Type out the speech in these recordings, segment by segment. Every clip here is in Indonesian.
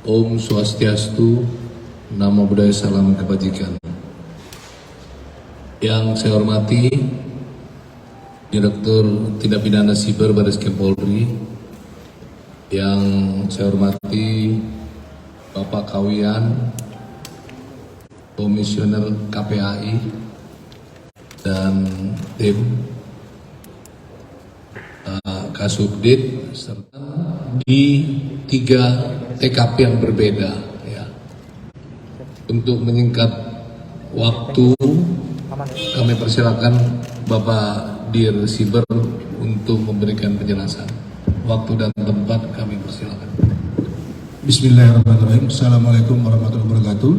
Om Swastiastu, Namo Buddhaya, Salam Kebajikan. Yang saya hormati Direktur Tindak Pidana Siber Bareskrim Polri, yang saya hormati Bapak Kawian, Komisioner KPAI, dan tim Kasubdit, serta di 3 TKP yang berbeda, ya. Untuk menyingkat waktu, kami persilakan Bapak Dir Siber untuk memberikan penjelasan. Waktu dan tempat kami persilakan. Bismillahirrahmanirrahim. Assalamualaikum warahmatullahi wabarakatuh.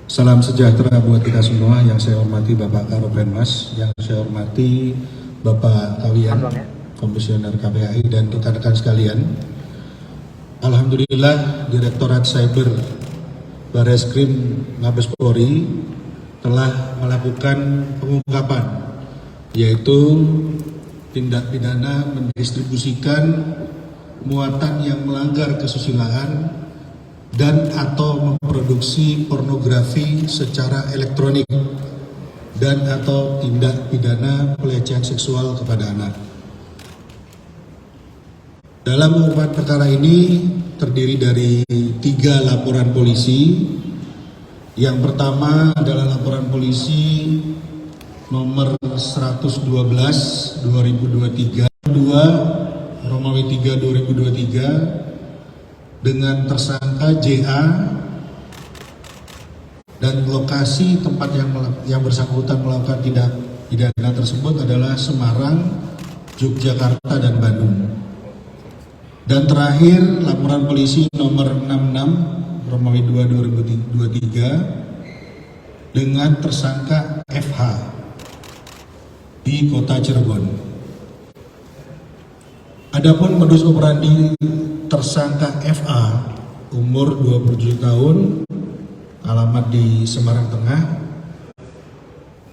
Salam sejahtera buat kita semua. Yang saya hormati Bapak Karopenmas, yang saya hormati Bapak Kawian, Komisioner KPAI, dan rekan-rekan sekalian. Alhamdulillah, Direktorat Cyber Bareskrim Mabes Polri telah melakukan pengungkapan, yaitu tindak pidana mendistribusikan muatan yang melanggar kesusilaan dan atau memproduksi pornografi secara elektronik dan atau tindak pidana pelecehan seksual kepada anak. Dalam pengungkapan perkara ini terdiri dari 3 laporan polisi. Yang pertama adalah laporan polisi nomor 112 2023, 2 Romawi 3 2023 dengan tersangka JA, dan lokasi tempat yang bersangkutan melakukan tindak pidana tersebut adalah Semarang, Yogyakarta, dan Bandung. Dan terakhir laporan polisi nomor 66 Romawi 2 2023 dengan tersangka FH di Kota Cirebon. Adapun modus operandi tersangka FA, umur 27 tahun, alamat di Semarang Tengah.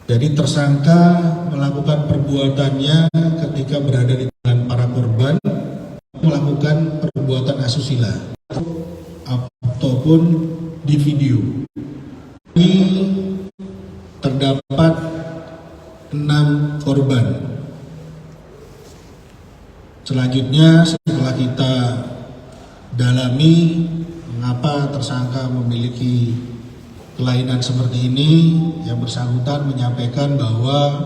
Jadi tersangka melakukan perbuatannya ketika berada di tangan para korban, melakukan perbuatan asusila ataupun di video. Ini terdapat 6 korban. Selanjutnya setelah kita dalami mengapa tersangka memiliki kelainan seperti ini, yang bersangkutan menyampaikan bahwa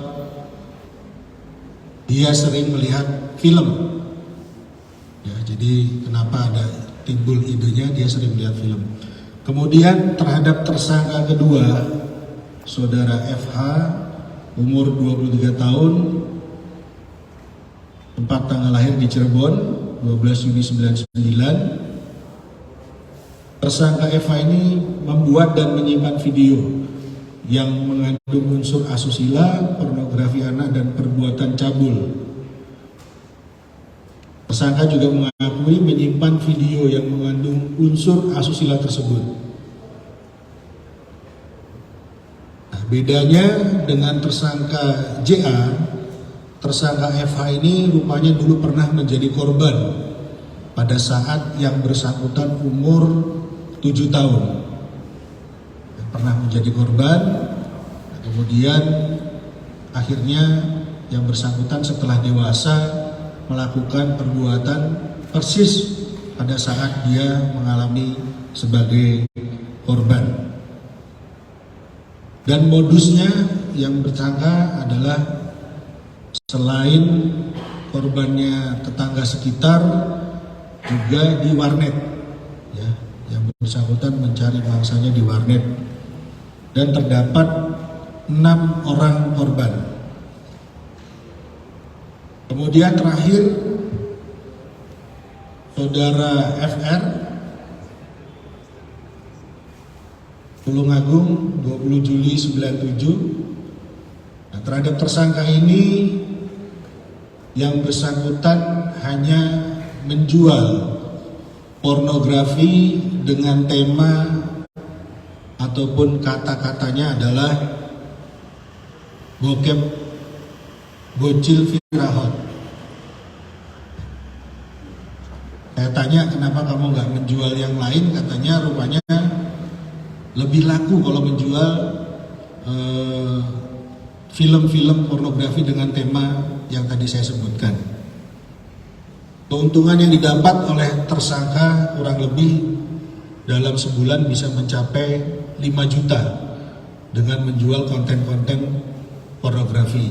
dia sering melihat film. Ya, jadi kenapa ada timbul idenya, dia sering melihat film. Kemudian terhadap tersangka kedua, saudara FH, umur 23 tahun, tempat tanggal lahir di Cirebon, 12 Juni 99. Tersangka FH ini membuat dan menyimpan video yang mengandung unsur asusila, pornografi anak, dan perbuatan cabul. Tersangka juga mengakui menyimpan video yang mengandung unsur asusila tersebut. Nah, bedanya dengan tersangka JA, tersangka FH ini rupanya dulu pernah menjadi korban pada saat yang bersangkutan umur 7 tahun. Pernah menjadi korban, kemudian akhirnya yang bersangkutan setelah dewasa melakukan perbuatan persis pada saat dia mengalami sebagai korban. Dan modusnya yang bersangka adalah selain korbannya tetangga sekitar, juga di warnet, ya, yang bersangkutan mencari mangsanya di warnet. Dan terdapat 6 orang korban. Kemudian terakhir saudara FR, Tulungagung, 20 Juli 97. Nah, terhadap tersangka ini yang bersangkutan hanya menjual pornografi dengan tema ataupun kata-katanya adalah bokep, bocil, virahot. Saya tanya kenapa kamu nggak menjual yang lain, katanya rupanya lebih laku kalau menjual film-film pornografi dengan tema yang tadi saya sebutkan. Keuntungan yang didapat oleh tersangka kurang lebih dalam sebulan bisa mencapai 5 juta dengan menjual konten-konten pornografi.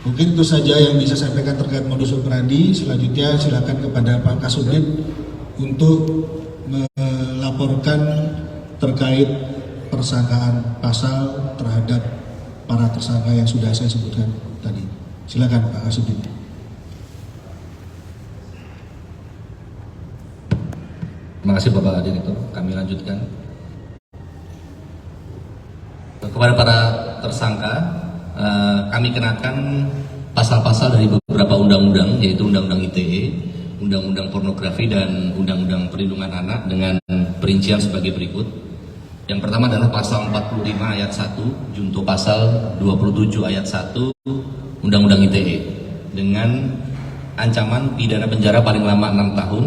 Mungkin itu saja yang bisa saya sampaikan terkait modus operandi. Selanjutnya silakan kepada Pak Kasubdit untuk melaporkan terkait persangkaan pasal terhadap para tersangka yang sudah saya sebutkan tadi. Silakan Pak Kasubdit. Terima kasih Bapak Direktur. Kami lanjutkan. Kepada para tersangka, kami kenakan pasal-pasal dari beberapa undang-undang, yaitu Undang-Undang ITE, Undang-Undang Pornografi, dan Undang-Undang Perlindungan Anak dengan perincian sebagai berikut. Yang pertama adalah pasal 45 ayat 1, junto pasal 27 ayat 1 Undang-Undang ITE dengan ancaman pidana penjara paling lama 6 tahun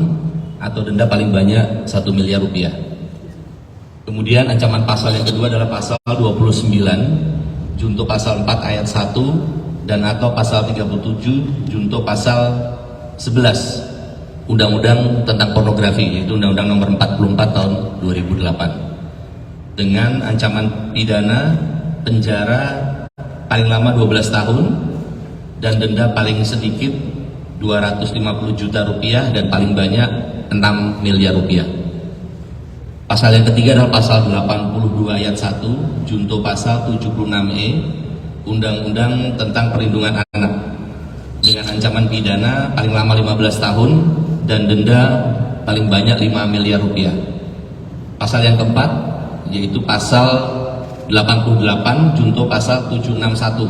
atau denda paling banyak 1 miliar rupiah. Kemudian ancaman pasal yang kedua adalah pasal 29 junto pasal 4 ayat 1 dan atau pasal 37 junto pasal 11 Undang-Undang tentang pornografi, yaitu Undang-Undang nomor 44 tahun 2008 dengan ancaman pidana penjara paling lama 12 tahun dan denda paling sedikit 250 juta rupiah dan paling banyak 6 miliar rupiah. Pasal yang ketiga adalah pasal 82 ayat 1 junto pasal 76E Undang-Undang tentang Perlindungan Anak dengan ancaman pidana paling lama 15 tahun dan denda paling banyak 5 miliar rupiah. Pasal yang keempat yaitu pasal 88 junto pasal 761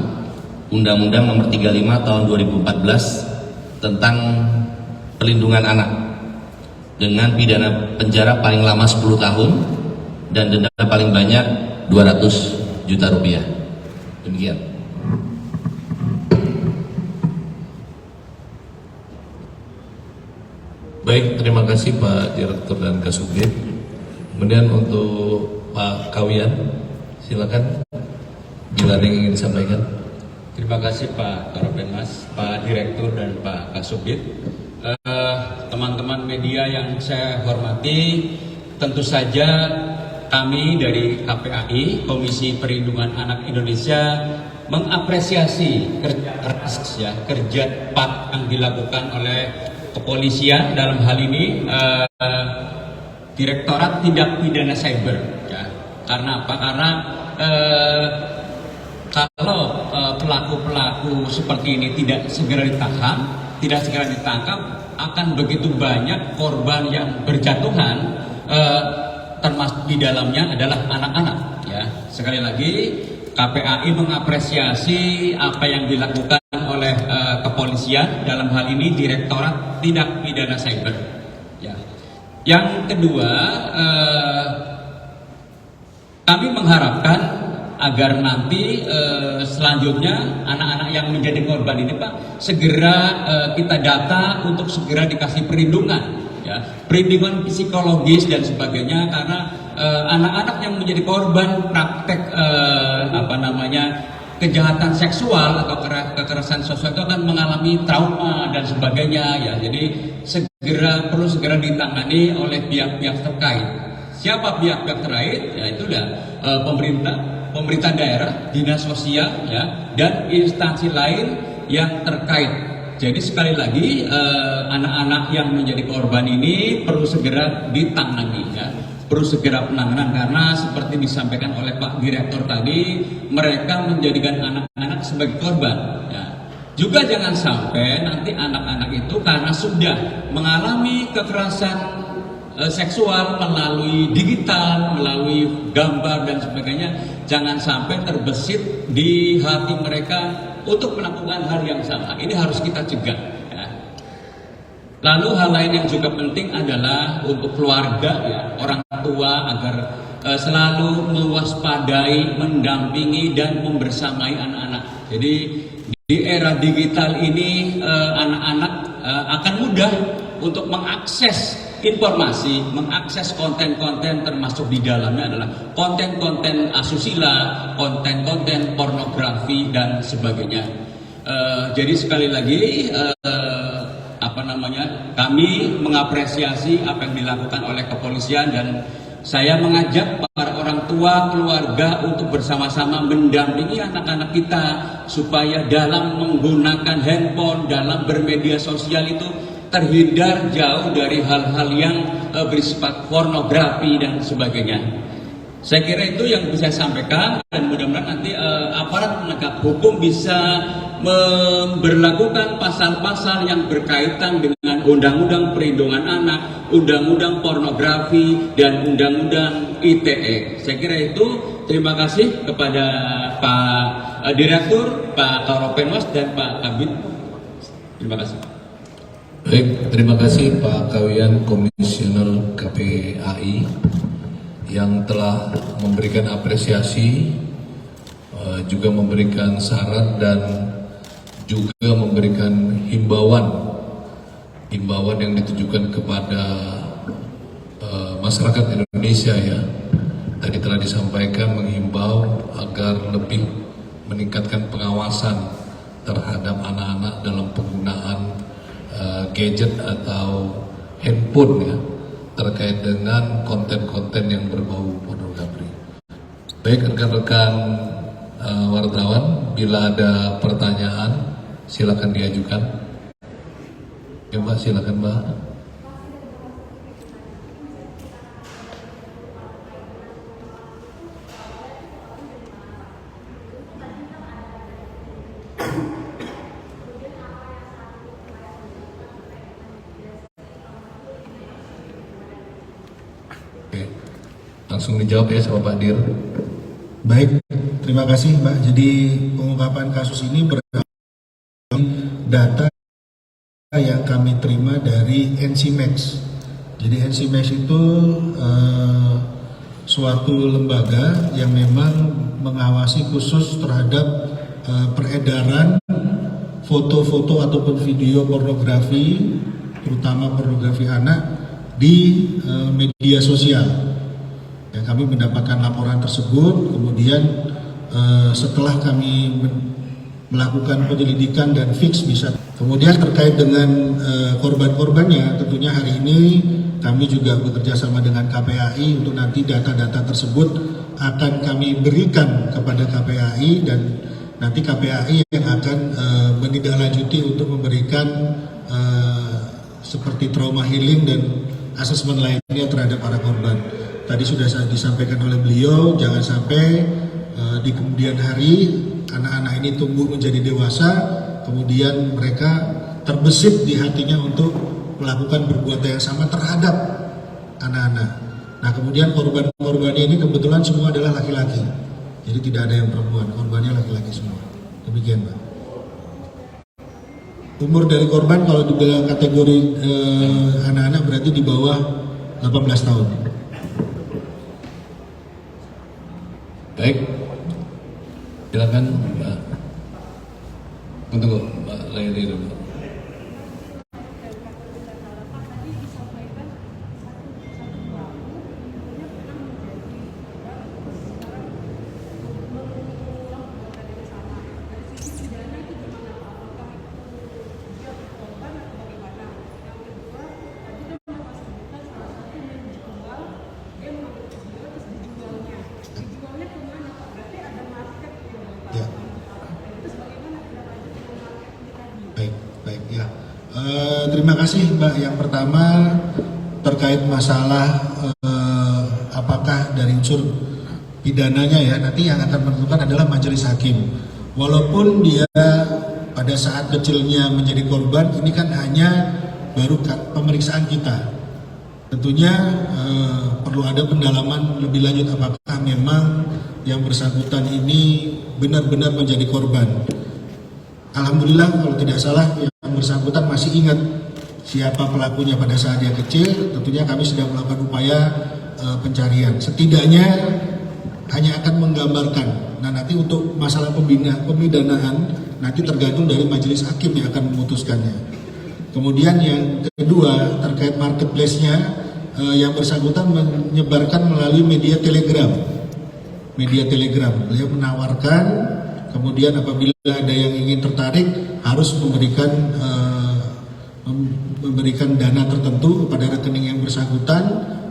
Undang-Undang nomor 35 tahun 2014 tentang Perlindungan Anak dengan pidana penjara paling lama 10 tahun dan denda paling banyak 200 juta rupiah. Demikian. Baik, terima kasih Pak Direktur dan Kasubdit. Kemudian untuk Pak Kawian, silakan bila ada yang ingin disampaikan. Terima kasih Pak Karopenmas, Pak Direktur dan Pak Kasubdit. Teman-teman media yang saya hormati, tentu saja kami dari KPAI, Komisi Perlindungan Anak Indonesia, mengapresiasi kerja keras, kerja cepat yang dilakukan oleh kepolisian dalam hal ini Direktorat Tindak Pidana Cyber. Karena apa? Karena kalau pelaku-pelaku seperti ini tidak segera ditangkap, akan begitu banyak korban yang berjatuhan, termasuk di dalamnya adalah anak-anak. Sekali lagi, KPAI mengapresiasi apa yang dilakukan oleh kepolisian dalam hal ini Direktorat Tindak Pidana Cyber. Yang kedua, kami mengharapkan agar nanti selanjutnya anak-anak yang menjadi korban ini Pak segera kita data untuk segera dikasih perlindungan, perlindungan psikologis dan sebagainya, karena anak-anak yang menjadi korban praktek kejahatan seksual atau kekerasan seksual itu akan mengalami trauma dan sebagainya jadi perlu segera ditangani oleh pihak-pihak terkait. Siapa pihak-pihak terkait? Itu pemerintah daerah, dinas sosial, dan instansi lain yang terkait. Jadi sekali lagi anak-anak yang menjadi korban ini perlu segera ditangani, perlu segera penanganan, karena seperti disampaikan oleh Pak Direktur tadi, mereka menjadikan anak-anak sebagai korban. Juga jangan sampai nanti anak-anak itu karena sudah mengalami kekerasan seksual melalui digital, melalui gambar dan sebagainya, jangan sampai terbesit di hati mereka untuk melakukan hal yang sama. Ini harus kita cegah. Lalu hal lain yang juga penting adalah untuk keluarga, orang tua, agar selalu mewaspadai, mendampingi dan membersamai anak-anak. Jadi di era digital ini anak-anak mudah untuk mengakses informasi, mengakses konten-konten, termasuk di dalamnya adalah konten-konten asusila, konten-konten pornografi dan sebagainya. Jadi sekali lagi kami mengapresiasi apa yang dilakukan oleh kepolisian, dan saya mengajak para orang tua, keluarga untuk bersama-sama mendampingi anak-anak kita supaya dalam menggunakan handphone, dalam bermedia sosial itu terhindar jauh dari hal-hal yang bersifat pornografi dan sebagainya. Saya kira itu yang bisa saya sampaikan, dan mudah-mudahan nanti aparat penegak hukum bisa memberlakukan pasal-pasal yang berkaitan dengan Undang-Undang Perlindungan Anak, Undang-Undang Pornografi, dan Undang-Undang ITE. Saya kira itu. Terima kasih kepada Pak Direktur, Pak Karopenmas, dan Pak Kabid. Terima kasih. Baik, terima kasih Pak Kawian, Komisioner KPAI, yang telah memberikan apresiasi, juga memberikan saran dan juga memberikan himbauan yang ditujukan kepada masyarakat Indonesia ya. Tadi telah disampaikan menghimbau agar lebih meningkatkan pengawasan terhadap anak-anak dalam penggunaan gadget atau handphone ya, terkait dengan konten-konten yang berbau pornografi. Baik rekan-rekan wartawan, bila ada pertanyaan silakan diajukan. Ya Mbak, silakan Mbak. Oke, langsung dijawab ya sama Pak Dir. Baik, terima kasih Mbak. Jadi pengungkapan kasus ini berdasarkan data yang kami terima dari NCMEX. Jadi NCMEX itu suatu lembaga yang memang mengawasi khusus terhadap peredaran foto-foto ataupun video pornografi, terutama pornografi anak di media sosial. Ya, kami mendapatkan laporan tersebut, kemudian setelah kami melakukan penyelidikan dan fix bisa. Kemudian terkait dengan korban-korbannya, tentunya hari ini kami juga bekerja sama dengan KPAI untuk nanti data-data tersebut akan kami berikan kepada KPAI, dan nanti KPAI yang akan menindaklanjuti untuk memberikan seperti trauma healing dan asesmen lainnya terhadap para korban. Tadi sudah disampaikan oleh beliau, jangan sampai di kemudian hari anak-anak ini tumbuh menjadi dewasa, kemudian mereka terbesit di hatinya untuk melakukan perbuatan yang sama terhadap anak-anak. Nah, kemudian korban-korbannya ini kebetulan semua adalah laki-laki, jadi tidak ada yang perempuan, korbannya laki-laki semua. Demikian Pak. Umur dari korban kalau dibilang kategori anak-anak berarti di bawah 18 tahun. Baik, silakan Mbak. Tunggu Mbak Laili dulu. Ya. Baik ya. Terima kasih Mbak. Yang pertama terkait masalah apakah dari unsur pidananya ya, nanti yang akan menentukan adalah majelis hakim. Walaupun dia pada saat kecilnya menjadi korban, ini kan hanya baru pemeriksaan kita. Tentunya perlu ada pendalaman lebih lanjut apakah memang yang bersangkutan ini benar-benar menjadi korban. Alhamdulillah kalau tidak salah yang bersangkutan masih ingat siapa pelakunya pada saat dia kecil. Tentunya kami sedang melakukan upaya pencarian. Setidaknya hanya akan menggambarkan. Nah, nanti untuk masalah pemidanaan nanti tergantung dari majelis hakim yang akan memutuskannya. Kemudian yang kedua terkait marketplace-nya, yang bersangkutan menyebarkan melalui media Telegram. Beliau menawarkan, kemudian apabila ada yang ingin tertarik harus memberikan dana tertentu kepada rekening yang bersangkutan,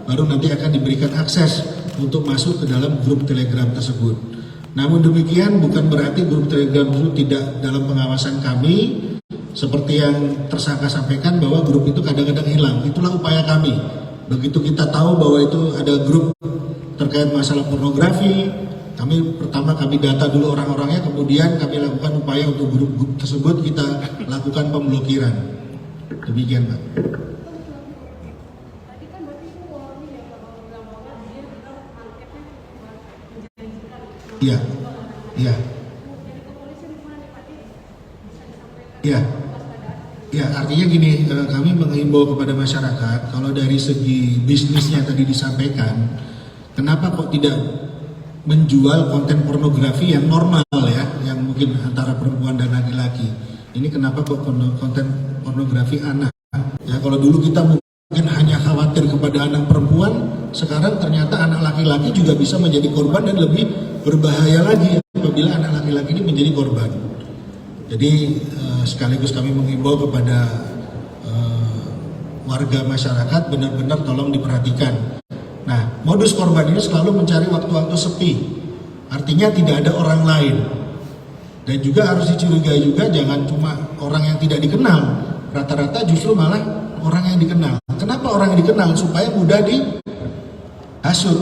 baru nanti akan diberikan akses untuk masuk ke dalam grup Telegram tersebut. Namun demikian bukan berarti grup Telegram itu tidak dalam pengawasan kami. Seperti yang tersangka sampaikan bahwa grup itu kadang-kadang hilang. Itulah upaya kami. Begitu kita tahu bahwa itu ada grup terkait masalah pornografi, pertama kami data dulu orang-orangnya, kemudian kami lakukan upaya untuk grup tersebut kita lakukan pemblokiran. Demikian, Pak. Iya. Ya, artinya gini, kami menghimbau kepada masyarakat, kalau dari segi bisnisnya tadi disampaikan, kenapa kok tidak menjual konten pornografi yang normal ya, yang mungkin antara perempuan dan laki-laki. Ini kenapa kok konten pornografi anak? Ya, kalau dulu kita mungkin hanya khawatir kepada anak perempuan, sekarang ternyata anak laki-laki juga bisa menjadi korban dan lebih berbahaya lagi apabila anak laki-laki ini menjadi korban. Jadi sekaligus kami menghimbau kepada warga masyarakat benar-benar tolong diperhatikan. Nah, modus korban ini selalu mencari waktu-waktu sepi. Artinya tidak ada orang lain. Dan juga harus dicurigai juga jangan cuma orang yang tidak dikenal. Rata-rata justru malah orang yang dikenal. Kenapa orang yang dikenal? Supaya mudah dihasut,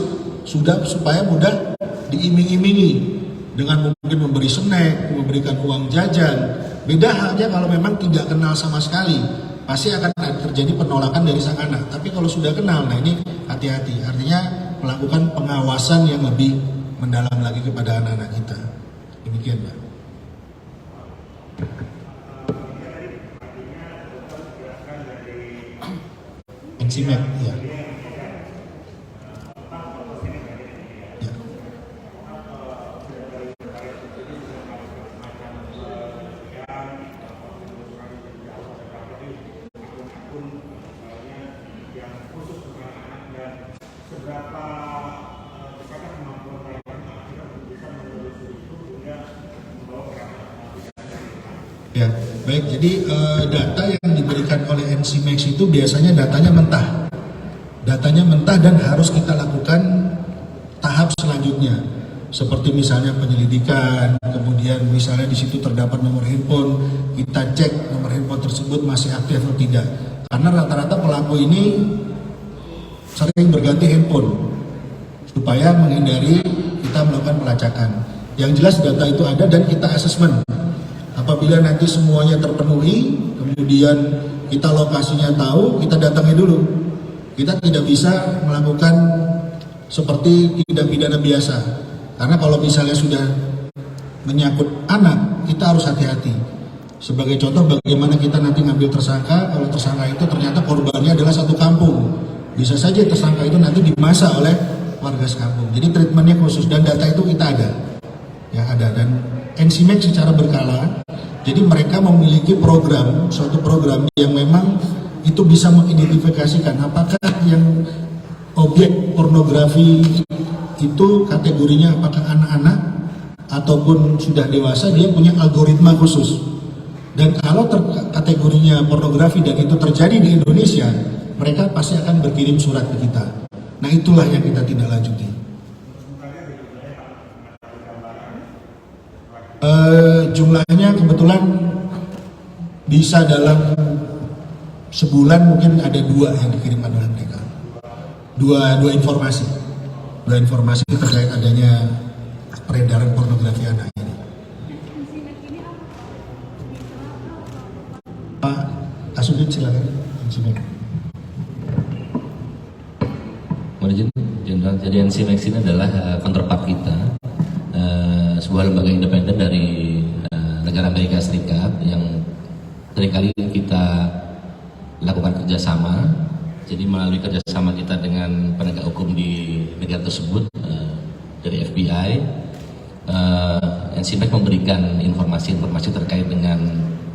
supaya mudah diiming-imingi. Dengan mungkin memberi snack, memberikan uang jajan. Beda halnya kalau memang tidak kenal sama sekali, pasti akan terjadi penolakan dari sang anak. Tapi kalau sudah kenal, nah ini hati-hati. Artinya melakukan pengawasan yang lebih mendalam lagi kepada anak-anak kita. Demikian, Pak. Ensimek, ya. Ya, baik. Jadi data yang diberikan oleh NCMEX itu biasanya datanya mentah dan harus kita lakukan tahap selanjutnya. Seperti misalnya penyelidikan, kemudian misalnya di situ terdapat nomor handphone, kita cek nomor handphone tersebut masih aktif atau tidak. Karena rata-rata pelaku ini sering berganti handphone supaya menghindari kita melakukan pelacakan. Yang jelas data itu ada dan kita asesmen. Apabila nanti semuanya terpenuhi, kemudian kita lokasinya tahu, kita datangi dulu. Kita tidak bisa melakukan seperti tindak pidana biasa. Karena kalau misalnya sudah menyangkut anak, kita harus hati-hati. Sebagai contoh bagaimana kita nanti ngambil tersangka, kalau tersangka itu ternyata korbannya adalah satu kampung. Bisa saja tersangka itu nanti dimasak oleh warga sekampung. Jadi treatmentnya khusus dan data itu kita ada. Ya ada, dan NCMEX secara berkala, jadi mereka memiliki suatu program yang memang itu bisa mengidentifikasikan apakah yang objek pornografi itu kategorinya apakah anak-anak ataupun sudah dewasa. Dia punya algoritma khusus, dan kalau kategorinya pornografi dan itu terjadi di Indonesia, mereka pasti akan berkirim surat ke kita. Nah, itulah yang kita tindak lanjuti. Jumlahnya kebetulan bisa dalam sebulan mungkin ada 2 yang dikirimkan oleh mereka. Dua informasi terkait adanya peredaran pornografi anak ini. Pak Kasubdit silakan. Jenderal, jadi NCMEX ini adalah counterpart kita, sebuah lembaga independen dari negara Amerika Serikat yang seringkali kita lakukan kerjasama. Jadi melalui kerjasama kita dengan penegak hukum di negara tersebut, dari FBI, NCMEX memberikan informasi-informasi terkait dengan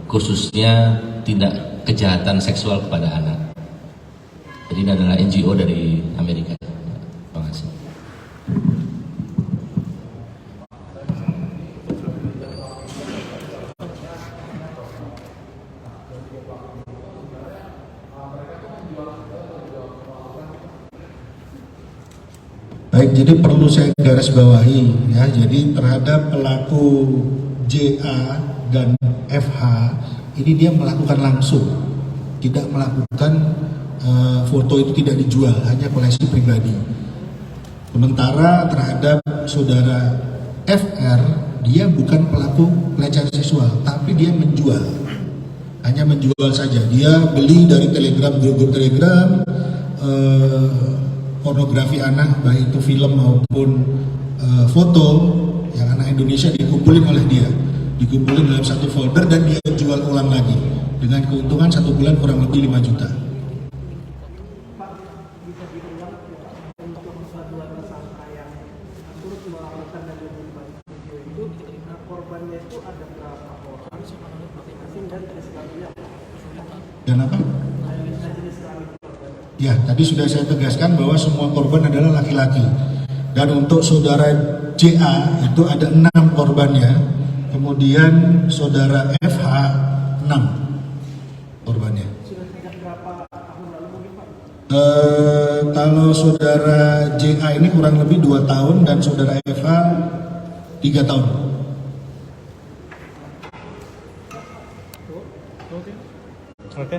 khususnya tindak kejahatan seksual kepada anak. Jadi ini adalah NGO dari Amerika. Terima kasih. Baik, jadi perlu saya garis bawahi ya. Jadi terhadap pelaku JA dan FH ini dia melakukan langsung, tidak melakukan foto itu tidak dijual, hanya koleksi pribadi. Sementara terhadap saudara FR dia bukan pelaku pelecehan seksual, tapi dia menjual, hanya menjual saja. Dia beli dari Telegram, grup Telegram. Pornografi anak, baik itu film maupun foto yang anak Indonesia dikumpulin oleh dia, dikumpulin dalam satu folder dan dia jual ulang lagi dengan keuntungan 1 bulan kurang lebih 5 juta. Dan apa? Ya, tadi sudah saya tegaskan bahwa semua korban adalah laki-laki. Dan untuk saudara JA itu ada 6 korbannya. Kemudian saudara FH 6 korbannya. Sudah sejak berapa tahun lalu mungkin Pak? Kalau saudara JA ini kurang lebih 2 tahun dan saudara FH 3 tahun. Oke.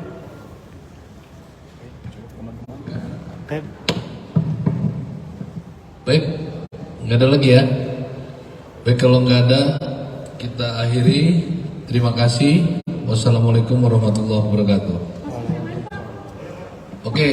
Baik, nggak ada lagi ya. Baik, kalau nggak ada, kita akhiri. Terima kasih. Wassalamualaikum warahmatullahi wabarakatuh. Oke.